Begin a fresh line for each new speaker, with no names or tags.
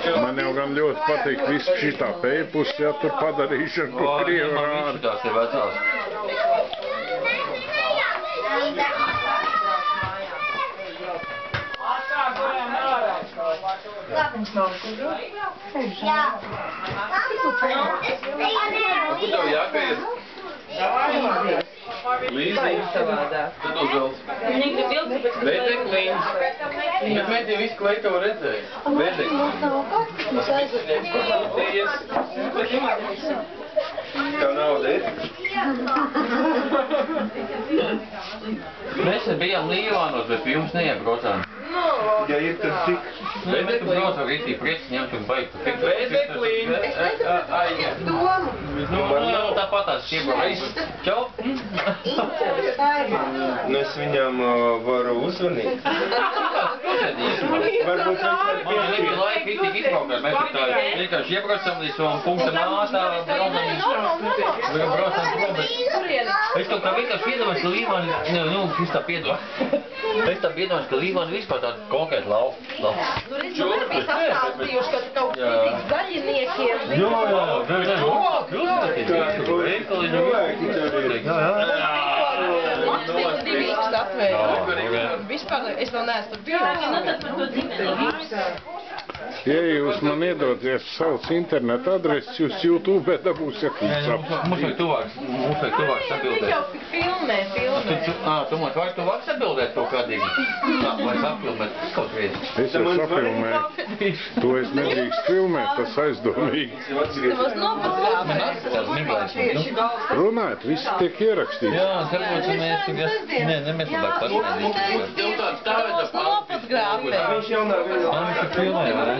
Man jau gan ļoti patīk visu šitā pējpus, ja tur padarīšana, ko Krievi rāda.
Man šitās ir vecās. Kur tev jākaiet? Līdzi? Tad uzvelc. Vēdeklīns. Bet meitī visu kleitavu redzēja. Vēdeklīns. Tev nauda ir? Mēs bijām Līvānos, bet pie jums neiebraucām. Ja ir, tad cik? Vēdeklīns. Tu brauc ar rītī prieks ņemt un baigt. Vēdeklīns. Tāpat tās šiebrauc. Čau. Es viņam varu uzvanīt. Varbūt viņš var piešķirt. Laika ir tik izbraukāt. Mēs tā vienkārši iebraucam līdz savam punktam ātā. Braucam prom, bet es kaut kā vienkārši iedomājos, ka Līvāni, es tā piedomājos, ka Līvāni vispār tādu konkrētu lauku.
Nu, redz, man arī bija sastāstījuši, ka tu kaut kritīgs zaļiniekiem. Mākslīgs divīgs atvēja. Vispār es vēl neesmu tur bijusi.
Ja jūs man iedoties savus internetu adreses, jūs YouTube dabūsiet līdzap.
Mums vajag tuvāks atbildēt.
Viņš jau filmē.
Tu man vajag tuvāks atbildēt kaut kādīgi? Vai sapilmēt kaut vienu?
Es jau sapilmēju. To es nedrīkst filmēt, tas aizdomīgi.
Tavas nopatrāpēs.
Runājot, viss tiek ierakstīts.
Jā, varbūt mēs tagad... Nē, mēs labāk pasmēdīsim.
Tavas nopatrāpēs.
Man viņš ir filmē, vai ne?